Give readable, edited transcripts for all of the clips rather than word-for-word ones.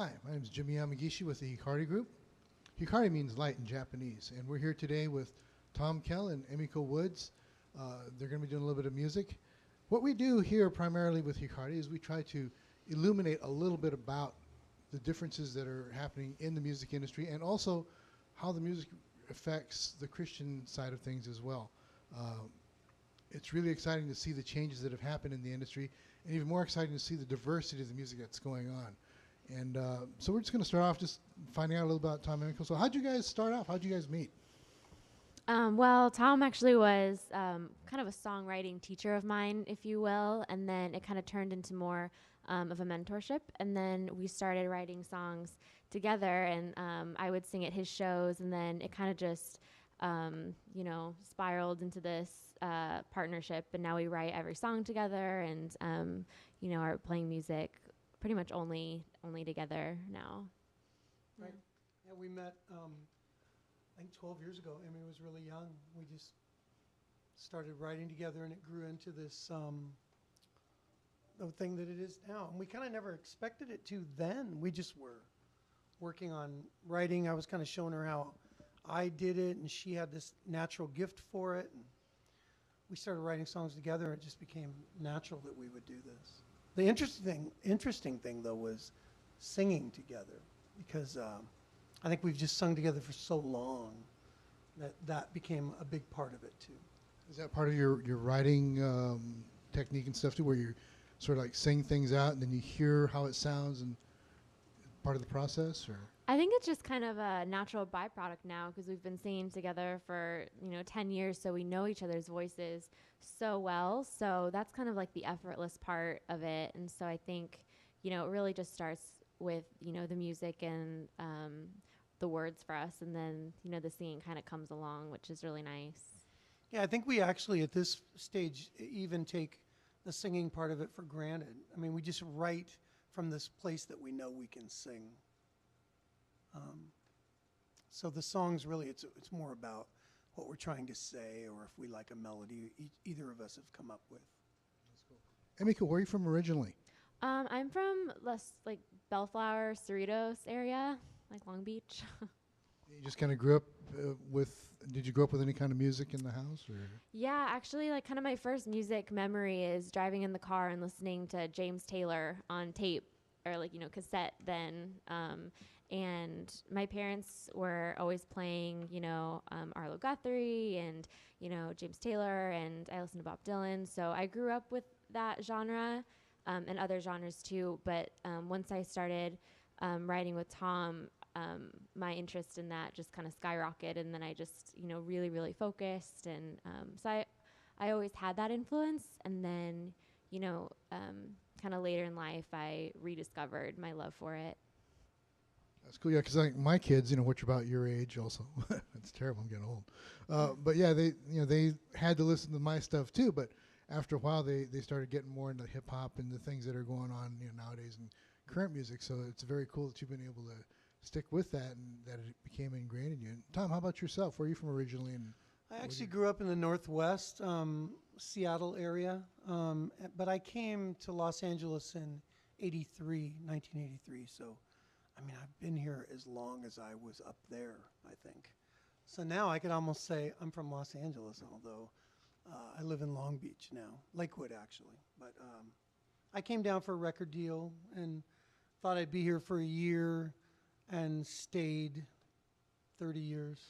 Hi, my name is Jimmy Yamagishi with the Hikari Group. Hikari means light in Japanese, and we're here today with Tom Kell and Emiko Woods. They're going to be doing a little bit of music. What we do here primarily with Hikari is we try to illuminate a little bit about the differences that are happening in the music industry and also how the music affects the Christian side of things as well. It's really exciting to see the changes that have happened in the industry, and even more exciting to see the diversity of the music that's going on. And so we're just going to start off just finding out a little about Tom and Emiko. So how'd you guys start off? How'd you guys meet? Well, Tom actually was kind of a songwriting teacher of mine, if you will, and then it kind of turned into more of a mentorship. And then we started writing songs together, and I would sing at his shows, and then it kind of just, spiraled into this partnership. And now we write every song together, and are playing music pretty much only together now. Right. Yeah, we met. I think 12 years ago. Emmy was really young. We just started writing together, and it grew into this the thing that it is now. And we kind of never expected it to then. We just were working on writing. I was kind of showing her how I did it, and she had this natural gift for it. And we started writing songs together, and it just became natural that we would do this. The interesting thing, though, was singing together, because I think we've just sung together for so long that became a big part of it too. Is that part of your writing technique and stuff too, where you sort of like sing things out and then you hear how it sounds and part of the process? Or I think it's just kind of a natural byproduct now because we've been singing together for 10 years, so we know each other's voices so well. So that's kind of like the effortless part of it. And so I think it really just starts with the music and the words for us, and then the singing kind of comes along, which is really nice. Yeah, I think we actually at this stage even take the singing part of it for granted. I mean, we just write from this place that we know we can sing. So the songs really, it's more about what we're trying to say, or if we like a melody either of us have come up with. that's cool. Emiko, where are you from originally? I'm from Bellflower, Cerritos area, like Long Beach. You just kind of grew up did you grow up with any kind of music in the house? Or? Yeah, actually, like kind of my first music memory is driving in the car and listening to James Taylor on tape or cassette then. And my parents were always playing, Arlo Guthrie and, James Taylor, and I listened to Bob Dylan. So I grew up with that genre and other genres too. But once I started writing with Tom, my interest in that just kind of skyrocketed, and then I just really, really focused, and so I always had that influence, and then kind of later in life I rediscovered my love for it. That's cool, yeah, because like my kids, which are about your age also. It's terrible, I'm getting old. But yeah, they had to listen to my stuff too, but after a while they started getting more into hip hop and the things that are going on nowadays in current music, so it's very cool that you've been able to stick with that and that it became ingrained in you. And Tom, how about yourself? Where are you from originally? And I actually grew up in the Northwest, Seattle area, but I came to Los Angeles in 1983. So, I mean, I've been here as long as I was up there, I think. So now I could almost say I'm from Los Angeles, although I live in Long Beach now, Lakewood actually. But I came down for a record deal and thought I'd be here for a year, and stayed 30 years.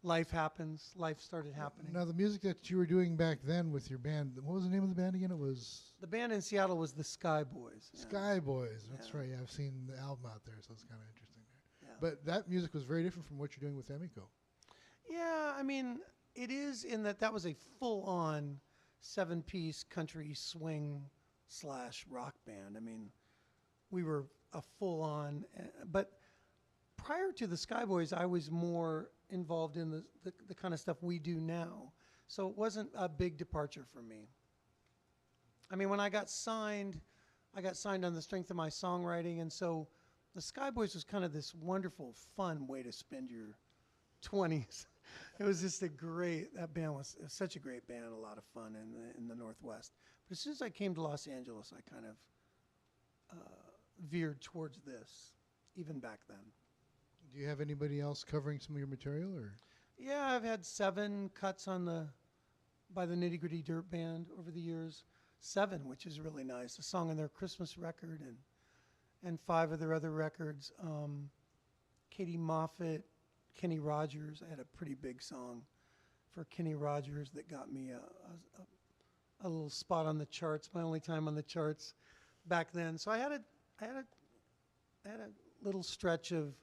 Life happens. Life started happening. Now, the music that you were doing back then with your band, what was the name of the band again? It was... The band in Seattle was the Sky Boys. Sky Boys, that's right. Yeah, I've seen the album out there, so it's kind of interesting there. Yeah. But that music was very different from what you're doing with Emiko. Yeah, I mean, it is in that was a full-on 7-piece country swing / rock band. I mean, we were a full-on, but prior to the Skyboys, I was more involved in the kind of stuff we do now. So it wasn't a big departure for me. I mean, when I got signed on the strength of my songwriting, and so the Skyboys was kind of this wonderful, fun way to spend your 20s. It was just that band was such a great band, a lot of fun in the Northwest. But as soon as I came to Los Angeles, I kind of veered towards this, even back then. Do you have anybody else covering some of your material, or? Yeah, I've had 7 cuts by the Nitty Gritty Dirt Band over the years. 7, which is really nice. A song on their Christmas record and 5 of their other records. Katie Moffitt, Kenny Rogers. I had a pretty big song for Kenny Rogers that got me a little spot on the charts. My only time on the charts back then. So I had a little stretch of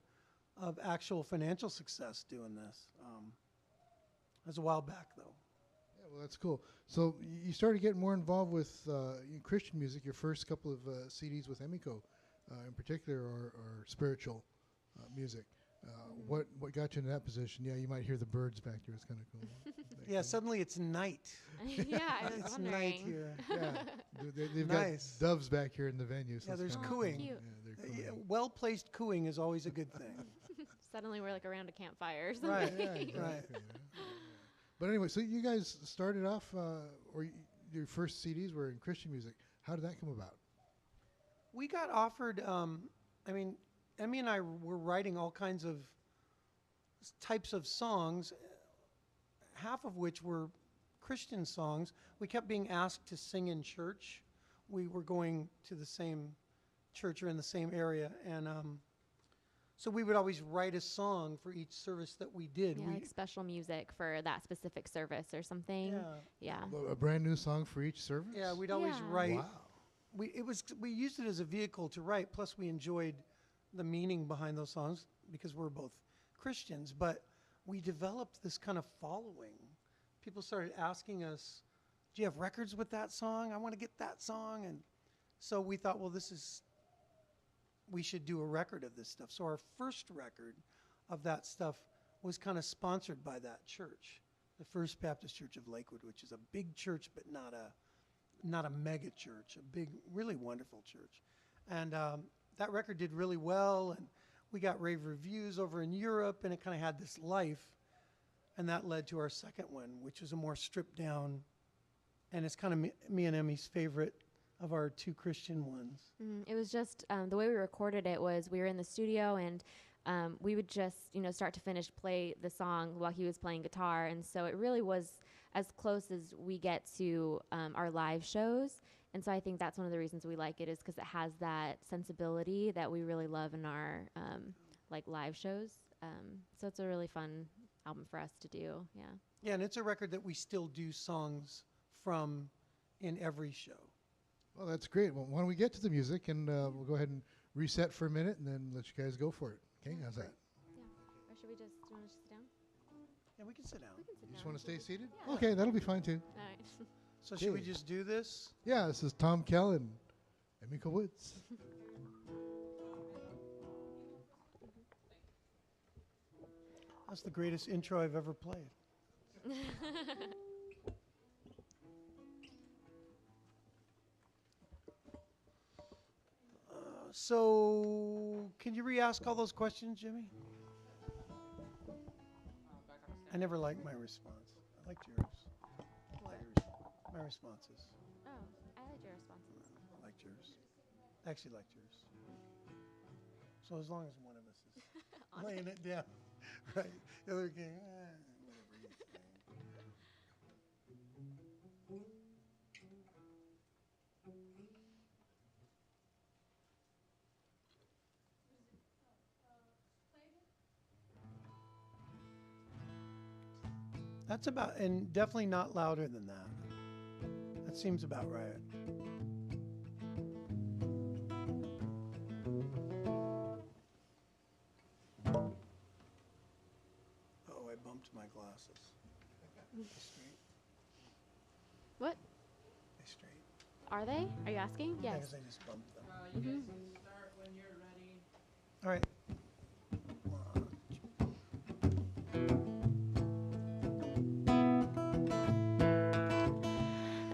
actual financial success doing this. It was a while back though. Yeah, well, that's cool. So you started getting more involved with Christian music. Your first couple of CDs with Emiko, in particular, are spiritual music. What got you in that position? Yeah, you might hear the birds back there. It's kind of cool. Yeah, suddenly it's night. Yeah, I was It's wondering. night here. Yeah, they've Nice. got doves back here in the venue. So Yeah, it's there's kinda cooing. cool. Cute. Yeah, they're Yeah, cooing. well-placed cooing is always a good thing. Suddenly we're like around a campfire or something. Right. Yeah, exactly, Right. yeah. But anyway, so you guys started off, your first CDs were in Christian music. How did that come about? We got offered, Emmy and I were writing all kinds of types of songs, half of which were Christian songs. We kept being asked to sing in church. We were going to the same church or in the same area, and so we would always write a song for each service that we did. Yeah, like special music for that specific service or something. yeah, Yeah. A brand new song for each service? yeah, we'd always Yeah. write. Wow. We used it as a vehicle to write. Plus, we enjoyed the meaning behind those songs because we're both Christians. But we developed this kind of following. People started asking us, "Do you have records with that song? I want to get that song." And so we thought, well, we should do a record of this stuff. So our first record of that stuff was kind of sponsored by that church, the First Baptist Church of Lakewood, which is a big church, but not a mega church, a big, really wonderful church. And that record did really well, and we got rave reviews over in Europe, and it kind of had this life. And that led to our second one, which was a more stripped down, and it's kind of me and Emmy's favorite of our 2 Christian ones. It was just the way we recorded it was we were in the studio and we would just, start to finish play the song while he was playing guitar. And so it really was as close as we get to our live shows. And so I think that's one of the reasons we like it is because it has that sensibility that we really love in our live shows. So it's a really fun album for us to do. Yeah. Yeah, and it's a record that we still do songs from in every show. Well, that's great. Well, why don't we get to the music, and we'll go ahead and reset for a minute, and then let you guys go for it. Okay, how's that? Yeah. Or should we just, do you want to just sit down? Yeah, we can sit down. We can sit You down. just want to stay seated? Yeah. Okay, that'll be fine too. All right. So should we Okay. just do this? Yeah, this is Tom Kell and Emiko Woods. That's the greatest intro I've ever played. So, can you re-ask all those questions, Jimmy? I never liked my response. I liked yours. My responses. Oh, I like your responses. I liked yours. I actually liked yours. So as long as one of us is laying it down, right? The other game, whatever you say. That's about, and definitely not louder than that. That seems about right. Oh, I bumped my glasses. They straight? What? They straight? Are they? Are you asking? Yeah, Yes. 'cause I just bumped them. You guys can start when you're ready. All right.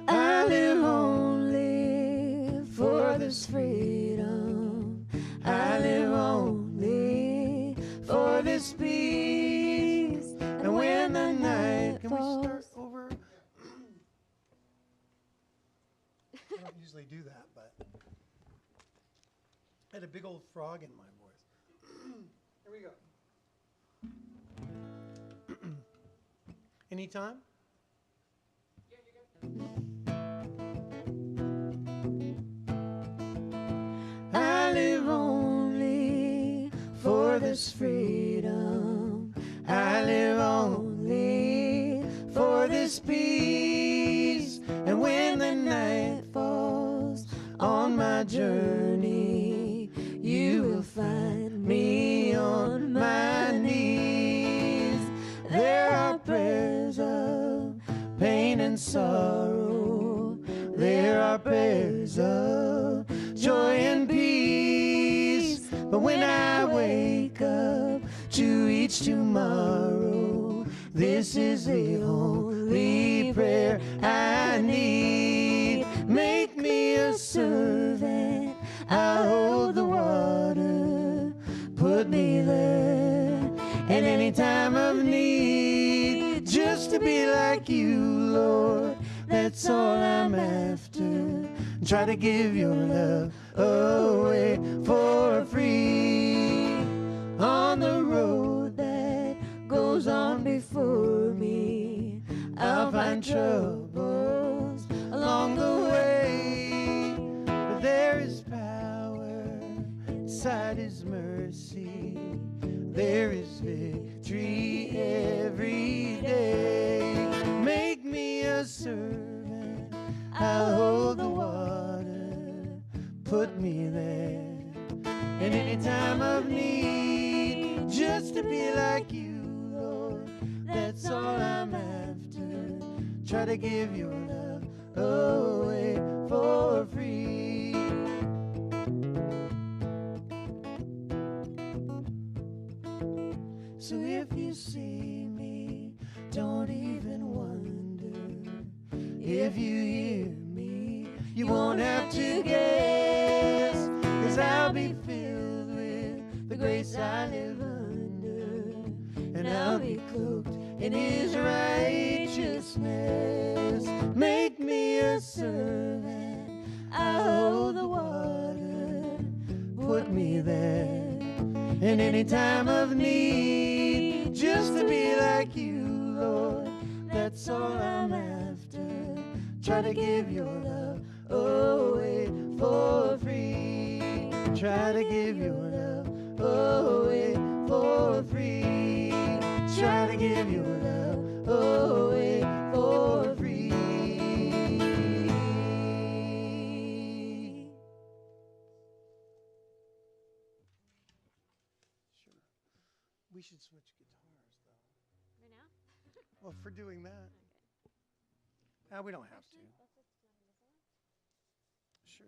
I live only for this freedom. I live only for this peace. And when the night Can we falls, start over? I don't usually do that, but I had a big old frog in my voice. Here we go. Anytime? I live only for this freedom. I live only for this peace. And when the night falls on my journey, you will find me on my knees. There are prayers of pain and sorrow. There are prayers of joy and peace. But when I wake up to each tomorrow, this is the only prayer I need. Make me a servant, I'll hold the water, put me there at any time of need. Just to be like you, Lord, that's all I'm after. Try to give your love away for free. On the road that goes on before me, I'll find troubles along the way. But there is power inside His mercy. There is victory every day. Make me a servant, I'll hold the water, put me there in any time of need. Just to be like you, Lord, that's all I'm after. Try to give your love away for free. So if you see me, don't even wonder. If you hear me, you won't have to guess. 'Cause I'll be filled with the grace I live under, and I'll be cloaked in His righteousness. Make me a servant, I'll hold the water, put me there in any time of need. Just to be like you, Lord, that's all I'm after. Try to give your love away for free. Try to give your love away for free. Try to give your love away for free. Sure. We should switch guitars, though. Right now? Well, for doing that. We don't have to. Sure.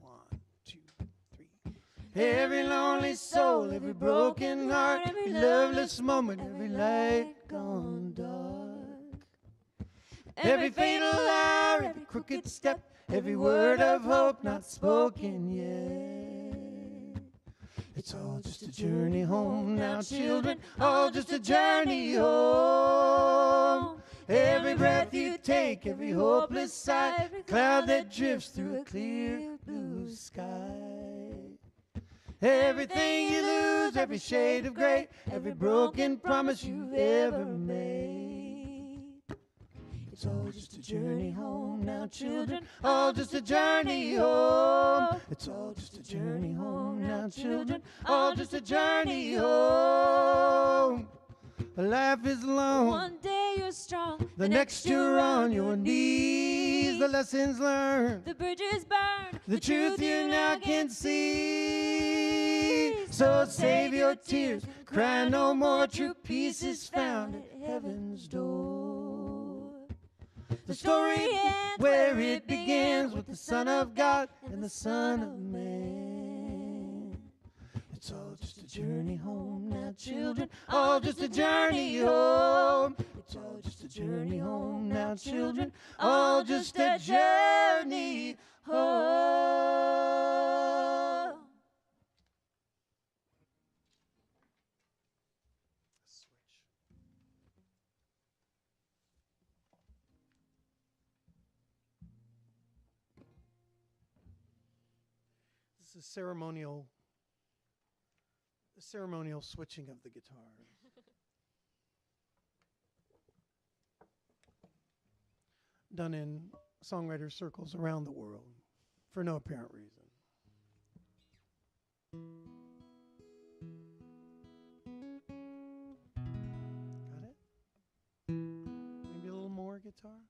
One, two, three. Every lonely soul, every broken heart, every loveless moment, every light gone dark. Every fatal hour, every crooked step, every word of hope not spoken yet. It's all just a journey home now, children, all just a journey home. Every breath you take, every hopeless sigh, every cloud that drifts through a clear blue sky. Everything you lose, every shade of gray, every broken promise you've ever made. It's all just a journey home now, children, all just a journey home. It's all just a journey home now, children, all just a journey home. Life is long. One day you're strong, The next you're on your knees. The lessons learned, the bridges burned, the truth you now can see. So save your tears, cry no more. True peace is found at heaven's door. The story ends where it begins, with the Son of God and the Son of Man. It's all just a journey home now, children, all just a journey home. It's all just a journey home now, children, all just a journey home. a ceremonial switching of the guitars. Done in songwriter circles around the world for no apparent reason. Got it? Maybe a little more guitar?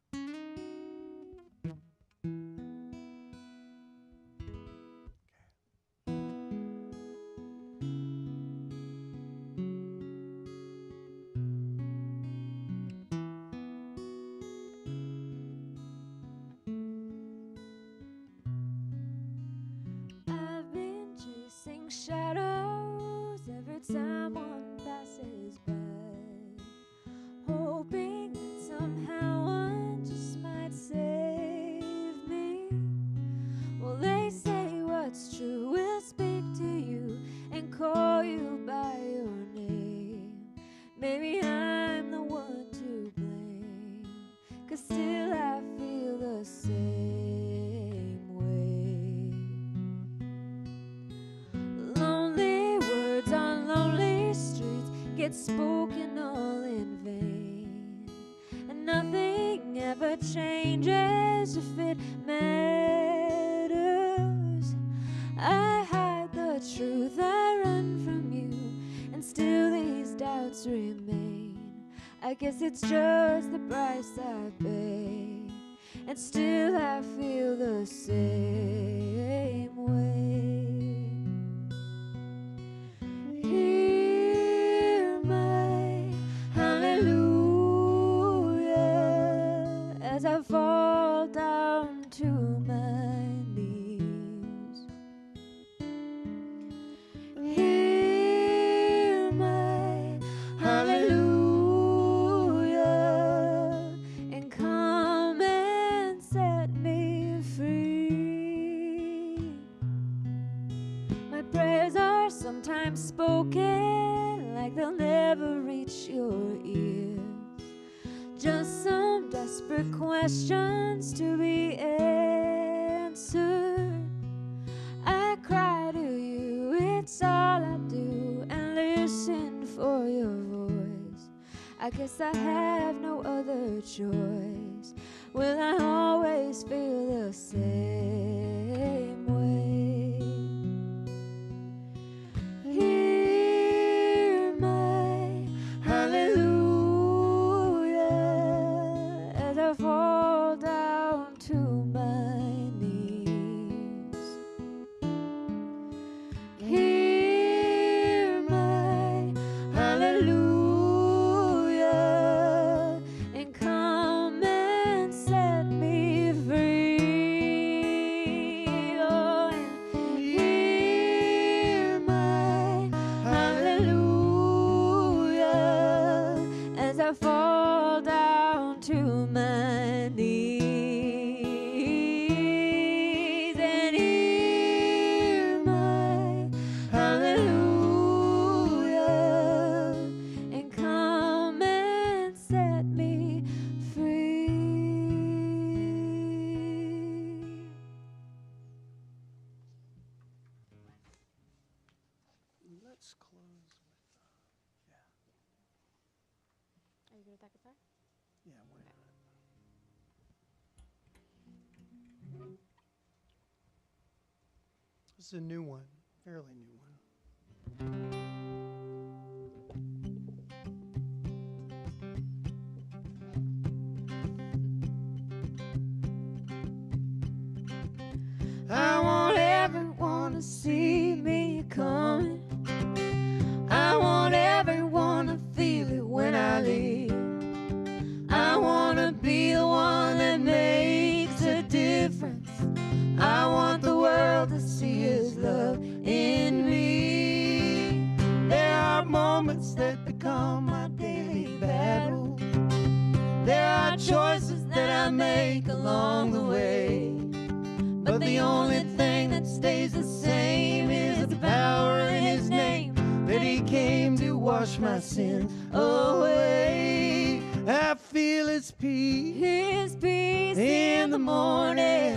I've been chasing shadows every time one passes by, hoping that somehow one just might save me. Well, they say what's true will speak to you and call you by your name. Maybe I'm the one to blame, 'cause still I feel the same way. Lonely words on lonely streets get spoken all in vain, and nothing ever changes if it matters. I hide the truth, I run from you, and still these doubts remain. I guess it's just the price I pay, and still I feel the same way. Hear my hallelujah as I fall down to my knees. Hear my hallelujah and come and set me free. My prayers are sometimes spoken like they'll never reach your ears, just some desperate questions to be answered. I cry to you, it's all I do, and listen for your voice. I guess I have no other choice. Will I always feel the same way? Hear my hallelujah as I fall down to my knees. Hear my hallelujah and come and set me free. Oh, and hear my hallelujah as I fall down to my knees. And hear my hallelujah and come and set me free. Let's close with, Are you good with that guitar? yeah, why not? This is a new one, fairly new one. I want everyone to see me coming. I want everyone to feel it when I leave. I want to be the one that makes a difference. I want the world to see His love in me. There are moments that become my daily battle. There are choices that I make along the way. But the only thing that stays the same is the power in His name, that He came to wash my sins away. I feel His peace in the morning.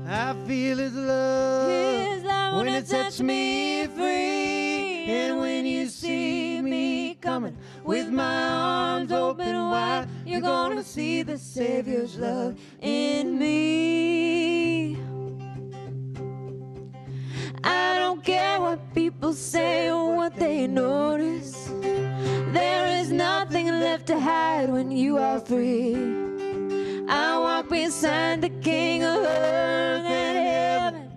I feel His love when it sets me free. And when you see me coming with my arms open wide, you're gonna see the Savior's love in me. I don't care what people say or what they notice. There is nothing left to hide when you are free. I walk beside the King of earth and heaven.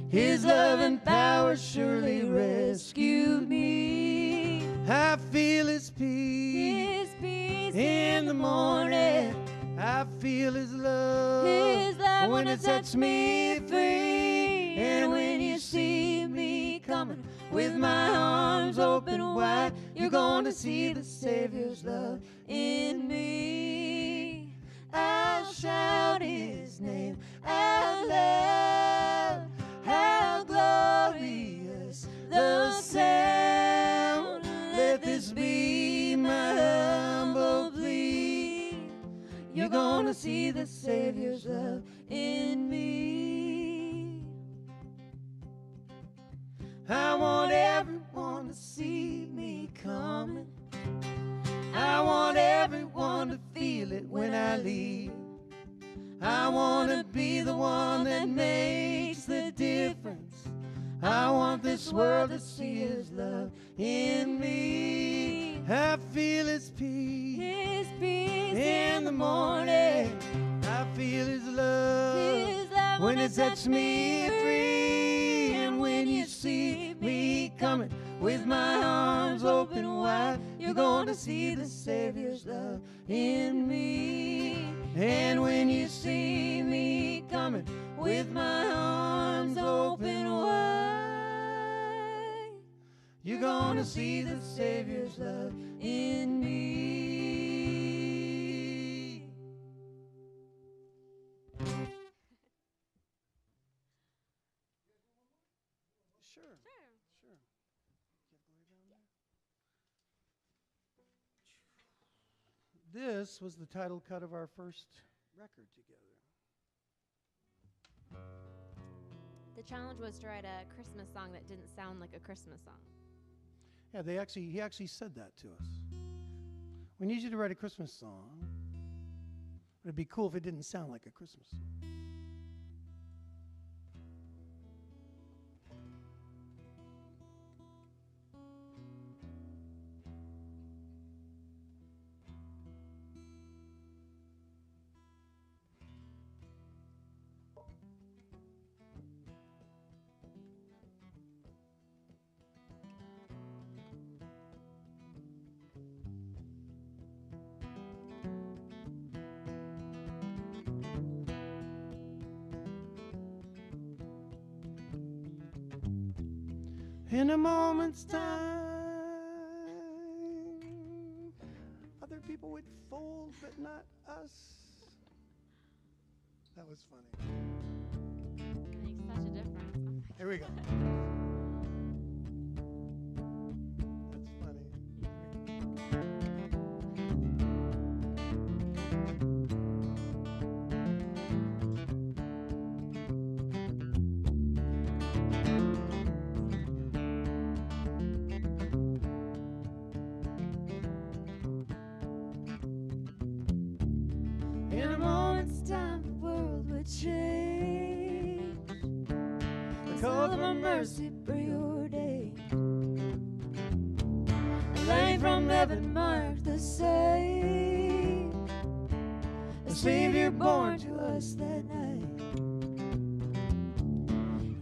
His love and power surely rescue me. I feel His peace in the morning. I feel His love when it sets me free. And when you see me coming with my arms open wide, you're gonna see the Savior's love in me. I'll shout His name out loud. How glorious the sound. Let this be my humble plea. You're gonna see the Savior's love in me. I want everyone to see me coming. I want everyone to feel it when I leave. I want to be the one that makes the difference. I want this world to see His love in me. I feel His peace in the morning. I feel His love when it sets me free. And when you see me coming with my arms open wide, you're gonna see the Savior's love in me. And when you see me coming with my arms open wide, you're gonna see the Savior's love in me. Sure. This was the title cut of our first record together. The challenge was to write a Christmas song that didn't sound like a Christmas song. Yeah, he actually said that to us. We need you to write a Christmas song. But it'd be cool if it didn't sound like a Christmas song. In a moment's time, other people would fold, but not us. That was funny. It makes such a difference. Here we go. That's funny. In a moment's time, the world would change. The call of our mercy preordained. A light from heaven marked the same. A Savior born to us that night.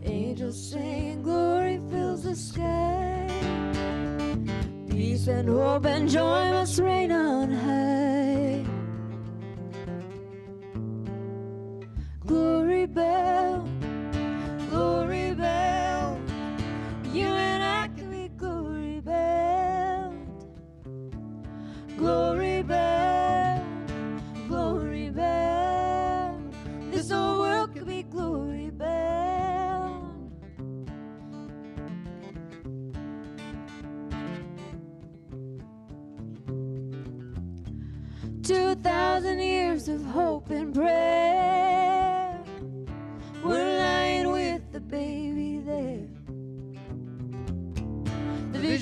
Angels sing, glory fills the sky. Peace and hope and joy must reign on high. Glory bound, you and I can be glory bound. Glory bound, this whole world could be glory bound. 2,000 years of hope and prayer. We're lying with the baby there.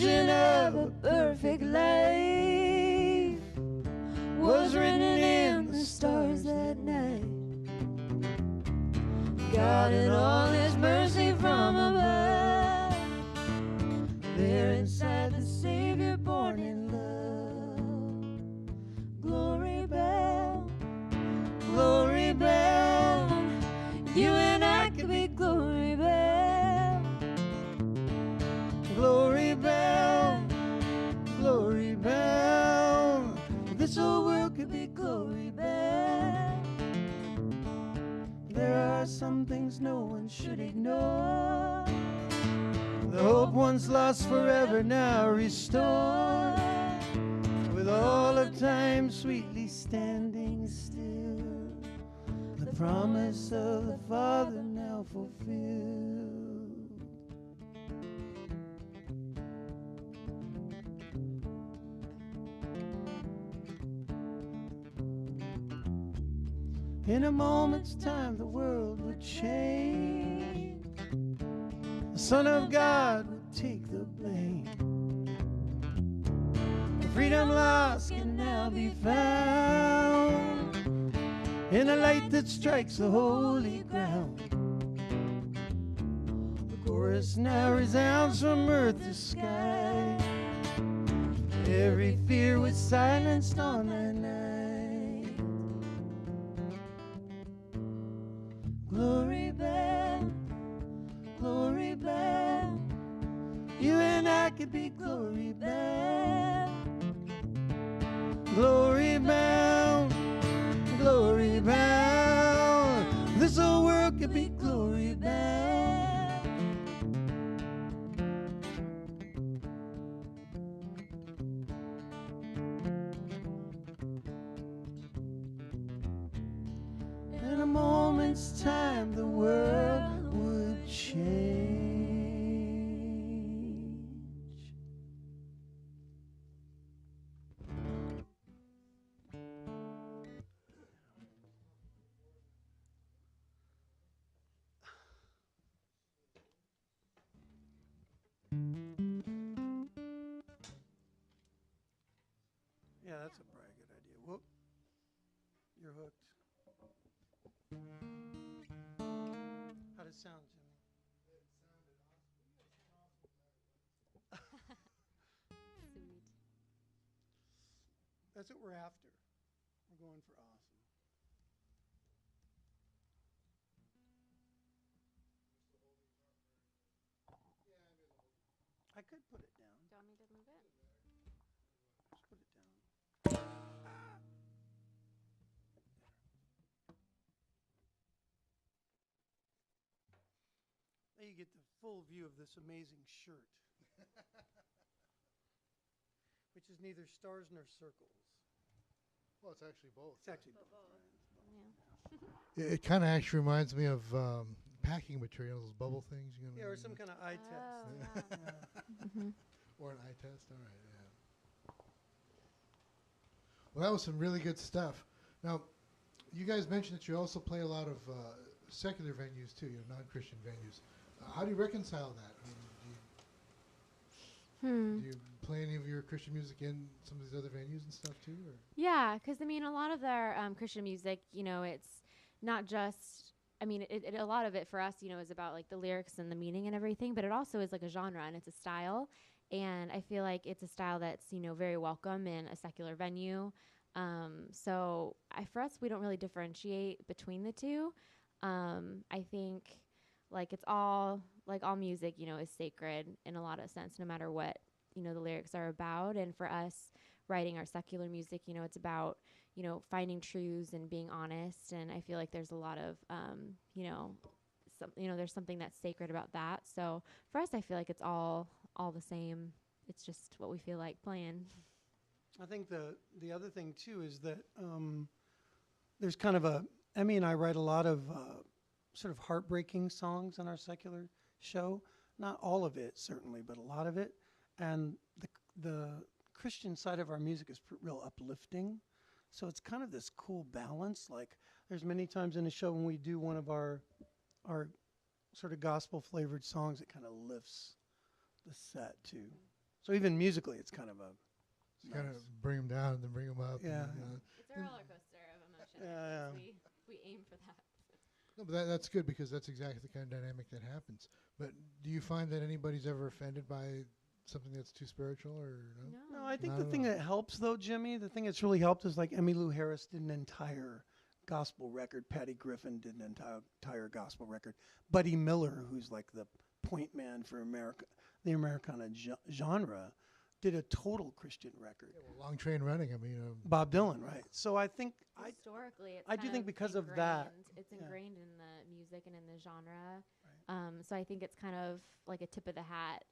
vision of a perfect life was written in the stars that night. God in all his mercy from above, there inside the Savior born in love. Glory bound, glory bound, you and I could be glory bound. Glory bound, glory bound, this whole world could be glory bound. There are some things no one should ignore. The hope once lost forever now restored, with all of time sweetly standing still, the promise of the Father now fulfilled. In a moment's time the world would change. The Son of God would take the blame. The freedom lost can now be found in a light that strikes the holy ground. The chorus now resounds from earth to sky. Every fear was silenced on that night. Glory bound, glory bound, you and I could be glory bound. Glory bound, glory bound, this whole world could be glory bound. In a moment's time the world would change. Yeah, that's a pretty good idea. Whoop. You're hooked. How'd it sound, Jimmy? Sweet. That's what we're after. We're going for awesome. I could put it down. Do you want me to move it? Just put it down. There you get the full view of this amazing shirt, which is neither stars nor circles. Well, it's actually both. It's actually both. Yeah. It kind of actually reminds me of packing material, those bubble things. You know, Yeah, or some kind of eye test. Oh, Yeah. or an eye test. All right, yeah. Well, that was some really good stuff. Now, you guys mentioned that you also play a lot of secular venues too, non-Christian venues. How do you reconcile that? I mean, do you play any of your Christian music in some of these other venues and stuff too? Or? Yeah, because I mean, a lot of their Christian music, it's not just. I mean, a lot of it for us, is about like the lyrics and the meaning and everything, but it also is like a genre and it's a style, and I feel like it's a style that's very welcome in a secular venue. So for us, we don't really differentiate between the two. I think like it's all music, is sacred in a lot of sense, no matter what the lyrics are about. And for us, writing our secular music, it's about finding truths and being honest. And I feel like there's a lot of there's something that's sacred about that. So for us, I feel like it's all the same. It's just what we feel like playing. I think the other thing too is that there's kind of Emmy and I write a lot of sort of heartbreaking songs on our secular show. Not all of it, certainly, but a lot of it. And the Christian side of our music is real uplifting. So it's kind of this cool balance. Like there's many times in the show when we do one of our sort of gospel flavored songs, it kind of lifts the set too. So even musically, it's kind of a Kind nice. of bring them down and then bring them up. Yeah. It's a roller coaster of emotion. Yeah, We aim for that. No, but that's good because that's exactly the kind of dynamic that happens. But do you find that anybody's ever offended by something that's too spiritual or no? No, I think Not the at thing all. that helps, though, Jimmy, the thing that's really helped is like Emmylou Harris did an entire gospel record. Patty Griffin did an entire gospel record. Buddy Miller, who's like the point man for the Americana genre, did a total Christian record. Yeah, well, long train running. I mean, Bob Dylan, right? So I think Historically, it's I do kind think of because of that, ingrained. It's yeah. ingrained in the music and in the genre. So I think it's kind of like a tip of the hat,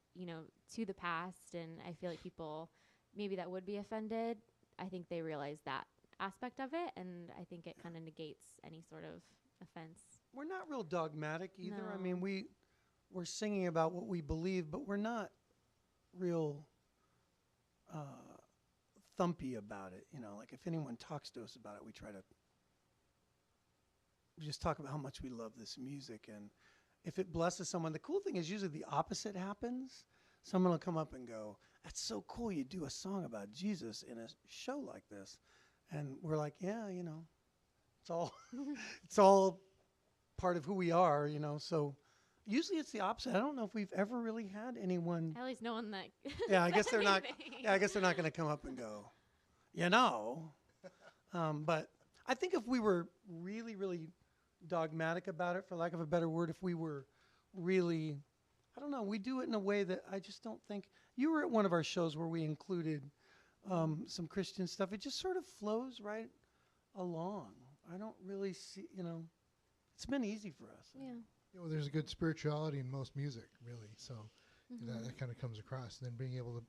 to the past. And I feel like people maybe that would be offended, I think they realize that aspect of it, and I think it kind of negates any sort of offense. we're not real dogmatic either. I No. mean, we're singing about what we believe, but we're not real thumpy about it. Like if anyone talks to us about it, we just talk about how much we love this music. And if it blesses someone, the cool thing is usually the opposite happens. Someone will come up and go, "That's so cool, you do a song about Jesus in a show like this." And we're like, yeah, it's all it's all part of who we are, so usually it's the opposite. I don't know if we've ever really had anyone. At least no one that. Yeah, I guess they're not. anything. Yeah, I guess they're not going to come up and go, But I think if we were really, really dogmatic about it, for lack of a better word, if we were really, I don't know, we do it in a way that I just don't think. You were at one of our shows where we included some Christian stuff. It just sort of flows right along. I don't really see, it's been easy for us. Yeah. well, there's a good spirituality in most music, really. So Mm-hmm. that kind of comes across. And then being able to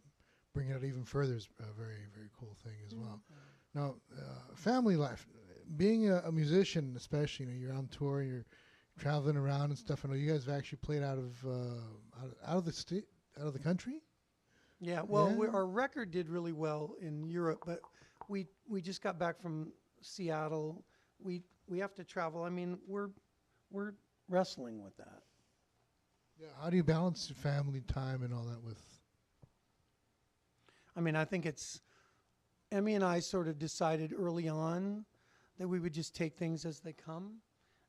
bring it out even further is a very, very cool thing as well. Now, family life, being a musician, especially, you're on tour, you're traveling around and stuff. I know you guys have actually played out of the state, out of the country. Yeah, well, Yeah. our record did really well in Europe, but we just got back from Seattle. We have to travel. I mean, we're wrestling with that. Yeah. How do you balance your family time and all that with? I mean, I think Emmy and I sort of decided early on that we would just take things as they come,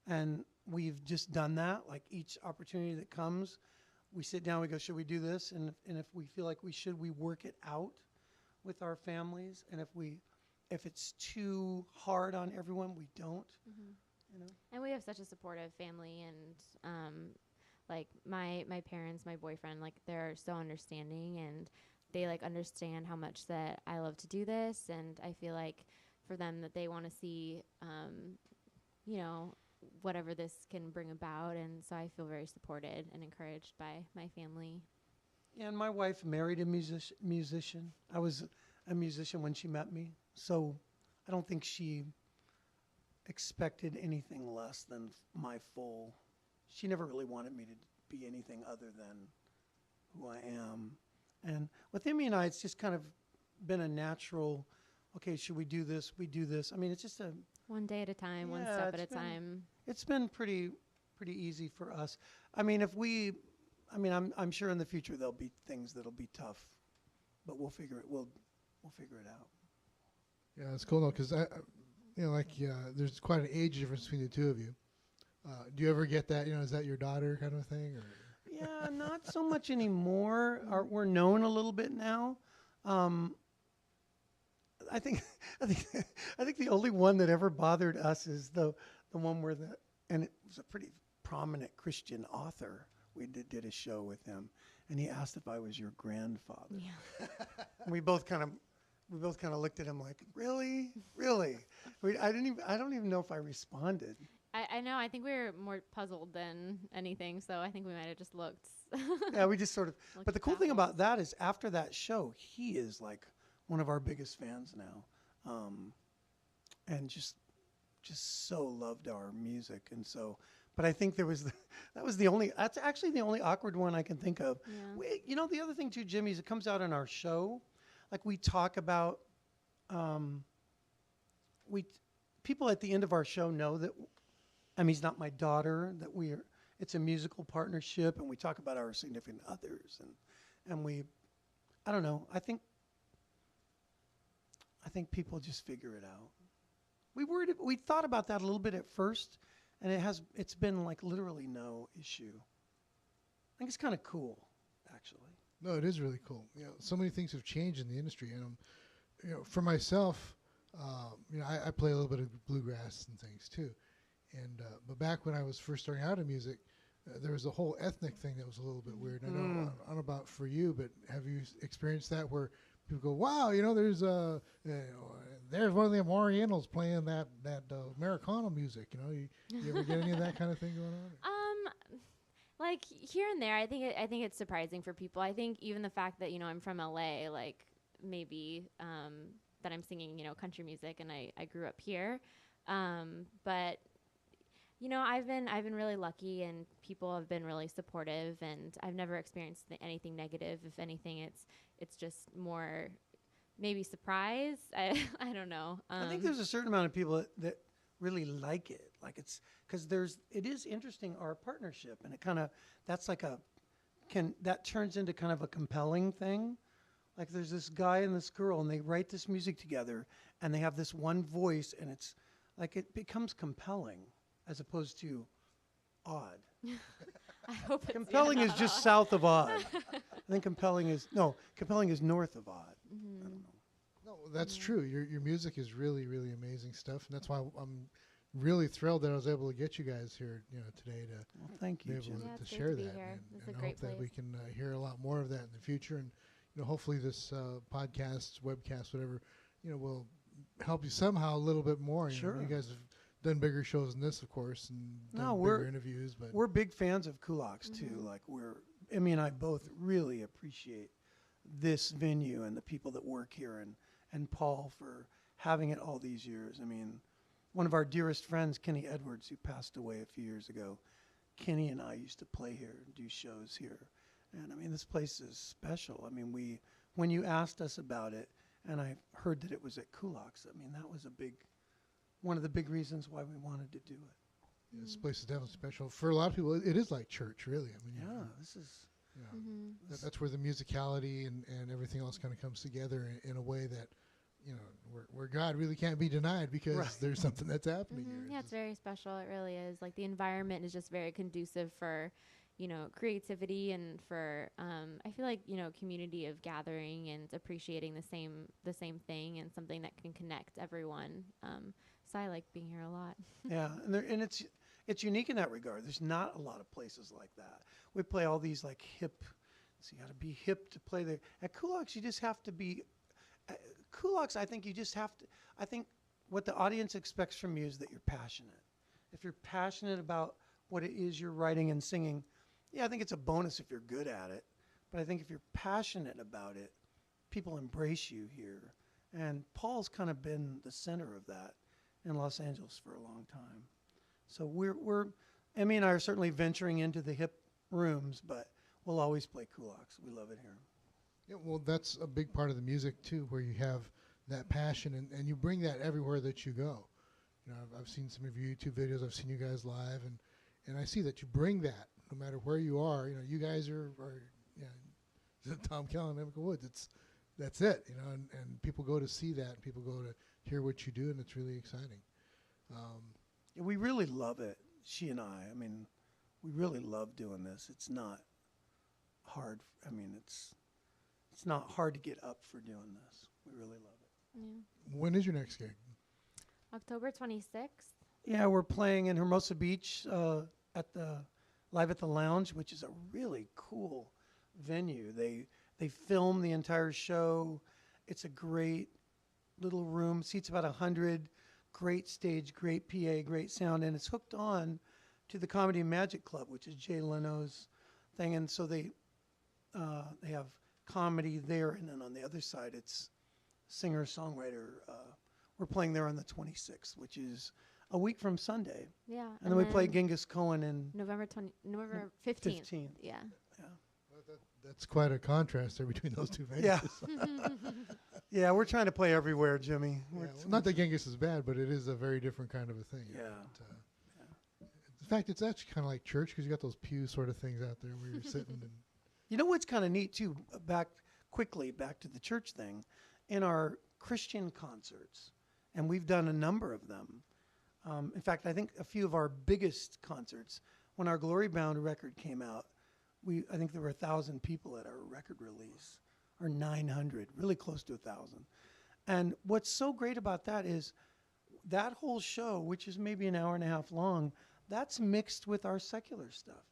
and we've just done that. Like each opportunity that comes, we sit down, we go, should we do this? And if we feel like we should, we work it out with our families. And if it's too hard on everyone, we don't. And we have such a supportive family, and like my parents, my boyfriend, like they're so understanding, and they like understand how much that I love to do this, and I feel like for them that they want to see, whatever this can bring about, and so I feel very supported and encouraged by my family. Yeah, and my wife married a musician. I was a musician when she met me, so I don't think she expected anything less than my full. She never really wanted me to be anything other than who I am. And with Emmy and I, it's just kind of been a natural, okay, should we do this? We do this. I mean, it's just One day at a time, one Yeah, step at a it's been- time. it's been pretty easy for us. I mean, I'm sure in the future there'll be things that'll be tough, but we'll figure it out. Yeah, it's cool though, because there's quite an age difference between the two of you. Do you ever get that? Is that your daughter kind of thing? Or? Yeah, not so much anymore. We're known a little bit now. I think the only one that ever bothered us is the one where and it was a pretty prominent Christian author. We did a show with him, and he asked if I was your grandfather. Yeah. We both kind of looked at him like, really? I don't even know if I responded. I know. I think we were more puzzled than anything, so I think we might have just looked. Yeah, we just sort of. Looked But the cool thing baffled. about that is, after that show, he is like one of our biggest fans now, and just so loved our music. And so, but I think that's actually the only awkward one I can think of. Yeah. The other thing too, Jimmy, is it comes out in our show, like we talk about. People at the end of our show know that Emmy's not my daughter. That it's a musical partnership, and we talk about our significant others, and we I don't know. I think people just figure it out. We thought about that a little bit at first, and it's been like literally no issue. I think it's kind of cool, actually. No, it is really cool. You know, so many things have changed in the industry, and you know, for myself, you know, I play a little bit of bluegrass and things too, and but back when I was first starting out in music, there was a whole ethnic thing that was a little bit weird. I don't know about for you, but have you experienced that where people go, "Wow, you know, there's there's one of them Orientals playing that Americana music." You know, you ever get any of that kind of thing going on? Like here and there, I think it's surprising for people. I think even the fact that, you know, I'm from LA, like maybe that I'm singing, you know, country music, and I grew up here, but you know, I've been really lucky, and people have been really supportive, and I've never experienced anything negative. If anything, it's just more maybe surprise. I don't know. I think there's a certain amount of people that really like it. Like it's because it is interesting, our partnership, and it kind of that turns into kind of a compelling thing. Like there's this guy and this girl, and they write this music together, and they have this one voice, and it's like it becomes compelling as opposed to odd. I hope it's Compelling is just south of odd. I think compelling is north of odd. I don't know. No, that's true. Your music is really, really amazing stuff, and that's why I'm really thrilled that I was able to get you guys here, you know, today to Well, thank you, be able Jim. Yeah, to it's great share to be that. here. And, It's a and I great hope that we place. can hear a lot more of that in the future, and you know, hopefully this podcast, webcast, whatever, you know, will help you somehow a little bit more. You Sure. know, you guys have done bigger shows than this, of course, and done bigger interviews, but We're big fans of Kulaks too. Like Emmy and I both really appreciate this venue and the people that work here, and Paul for having it all these years. I mean, one of our dearest friends, Kenny Edwards, who passed away a few years ago, Kenny and I used to play here and do shows here. And I mean, this place is special. I mean, when you asked us about it, and I heard that it was at Kulaks, I mean, that was one of the big reasons why we wanted to do it. yeah, this place is definitely special. For a lot of people, it is like church, really. I mean, Yeah, this is. yeah, that's where the musicality and everything else kind of comes together in a way that, you know, where God really can't be denied because Right. there's something that's happening here. Yeah, it's very special. It really is. Like the environment is just very conducive for, you know, creativity and for I feel like, you know, community of gathering and appreciating the same thing and something that can connect everyone. So I like being here a lot. Yeah, and it's unique in that regard. There's not a lot of places like that. We play all these like hip. So you got to be hip to play there. At Kulaks, you just have to be. Kulaks, I think you just have to. I think what the audience expects from you is that you're passionate. If you're passionate about what it is you're writing and singing, yeah, I think it's a bonus if you're good at it. But I think if you're passionate about it, people embrace you here. And Paul's kind of been the center of that in Los Angeles for a long time. So we're Emmy and I are certainly venturing into the hip rooms, but we'll always play Kulaks. We love it here. Yeah, well, that's a big part of the music too, where you have that passion and you bring that everywhere that you go. You know, I've seen some of your YouTube videos. I've seen you guys live, and I see that you bring that no matter where you are. You know, you guys are you know, Tom Kell and Emiko Woods. That's it. You know, and people go to see that. And people go to hear what you do, and it's really exciting. Yeah, we really love it. She and I mean, we really love doing this. It's not hard. I mean, it's not hard to get up for doing this. We really love it. Yeah. When is your next gig? October 26th. Yeah, we're playing in Hermosa Beach live at the Lounge, which is a really cool venue. They film the entire show. It's a great little room, seats about 100. Great stage, great PA, great sound, and it's hooked on to the Comedy and Magic Club, which is Jay Leno's thing. And so they have comedy there, and then on the other side, it's singer-songwriter. We're playing there on the 26th, which is a week from Sunday. Yeah. And then we play Genghis Cohen in November 15th. Yeah. Well, that's quite a contrast there between those two venues. Yeah. Yeah, we're trying to play everywhere, Jimmy. Yeah, well, not that Genghis is bad, but it is a very different kind of a thing. Yeah. In fact, it's actually kind of like church because you got those pew sort of things out there where you're sitting and. You know what's kind of neat too? Back quickly back to the church thing, in our Christian concerts, and we've done a number of them. In fact, I think a few of our biggest concerts, when our Glory Bound record came out, I think there were 1,000 people at our record release, or 900, really close to 1,000. And what's so great about that is that whole show, which is maybe an hour and a half long, that's mixed with our secular stuff.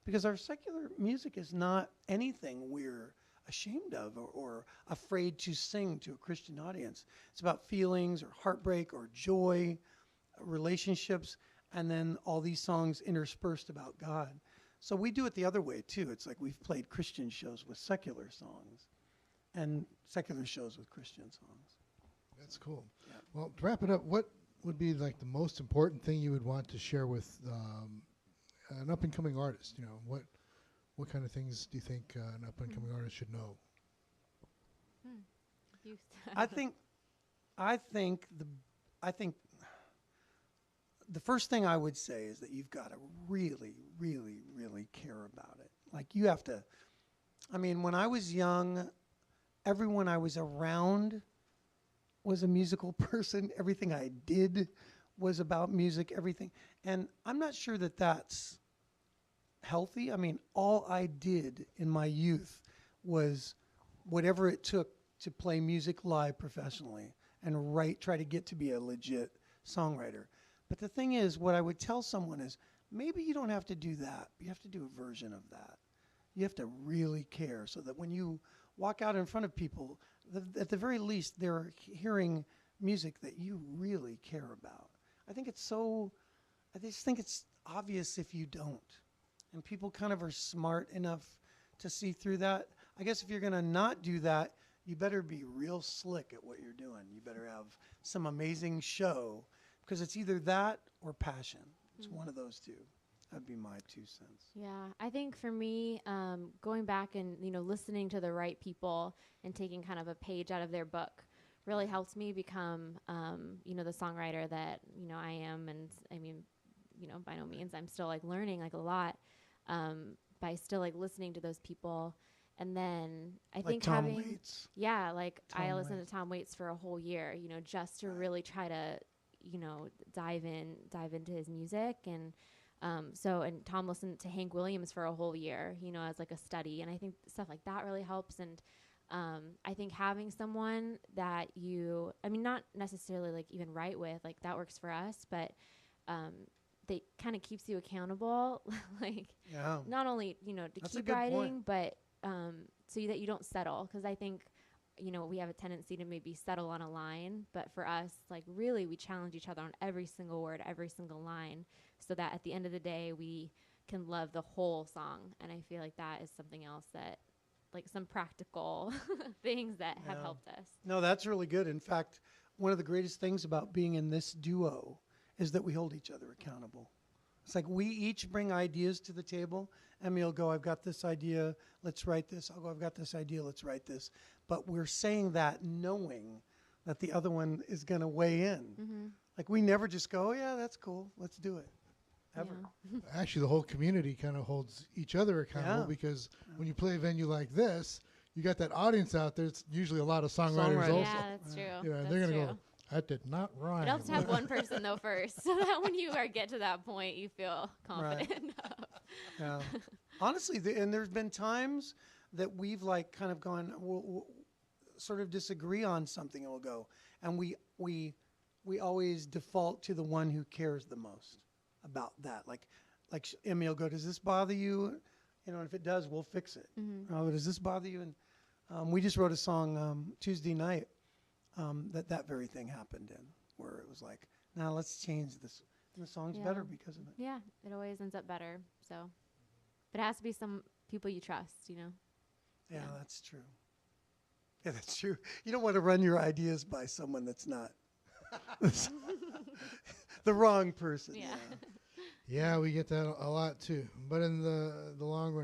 Because our secular music is not anything we're ashamed of or afraid to sing to a Christian audience. It's about feelings or heartbreak or joy, relationships, and then all these songs interspersed about God. So we do it the other way too. It's like we've played Christian shows with secular songs and secular shows with Christian songs. That's cool. Yeah. Well, to wrap it up, what would be like the most important thing you would want to share with an up-and-coming artist? You know, what kind of things do you think an up-and-coming artist should know? You I think the first thing I would say is that you've got to really, really, really care about it. Like you have to, I mean, when I was young, everyone I was around was a musical person. Everything I did was about music, everything. And I'm not sure that that's healthy. I mean, all I did in my youth was whatever it took to play music live professionally and try to get to be a legit songwriter. But the thing is, what I would tell someone is, maybe you don't have to do that. You have to do a version of that. You have to really care so that when you walk out in front of people, at the very least, they're hearing music that you really care about. I just think it's obvious if you don't. And people kind of are smart enough to see through that. I guess if you're going to not do that, you better be real slick at what you're doing. You better have some amazing show, because it's either that or passion. It's one of those two. That'd be my 2 cents. Yeah, I think for me, going back and listening to the right people and taking kind of a page out of their book really helped me become the songwriter that I am. And I mean, by no means I'm still like learning like a lot by still like listening to those people. And then I think Tom having Waits. yeah, like I Tom listened Waits. to Tom Waits for a whole year, just to really try to dive into his music. And and Tom listened to Hank Williams for a whole year, as like a study. And I think stuff like that really helps. And I think having someone that not necessarily like even write with, like that works for us, but they kind of keeps you accountable, like not only, to That's a keep good writing, point. but so that you don't settle. Because I think, we have a tendency to maybe settle on a line, but for us, like really we challenge each other on every single word, every single line, so that at the end of the day, we can love the whole song. And I feel like that is something else that, like some practical things that have helped us. No, that's really good. In fact, one of the greatest things about being in this duo is that we hold each other accountable. It's like we each bring ideas to the table. Emmy will go, I've got this idea, let's write this. I'll go, I've got this idea, let's write this. But we're saying that knowing that the other one is going to weigh in. Mm-hmm. Like we never just go, oh, yeah, that's cool, let's do it. Ever. Yeah. Actually, the whole community kind of holds each other accountable Yeah. because when you play a venue like this, you got that audience out there. It's usually a lot of songwriters Songwriters. also. Yeah, that's true. Yeah, That's they're gonna true. go. That did not rhyme. It helps to have one person though first, so that when you get to that point, you feel confident enough. Yeah. Honestly, and there's been times that we've like kind of gone, we'll sort of disagree on something, and we'll go, and we always default to the one who cares the most about that. Like Emmy will go, does this bother you? And if it does, we'll fix it. Mm-hmm. Oh, does this bother you? And we just wrote a song Tuesday night that very thing happened in, where it was like, now let's change this. And the song's Yeah. better because of it. Yeah, it always ends up better. So, but it has to be some people you trust, Yeah, Yeah. that's true. Yeah, that's true. You don't want to run your ideas by someone that's not the wrong person. Yeah. Yeah, we get that a lot too. But in the long run,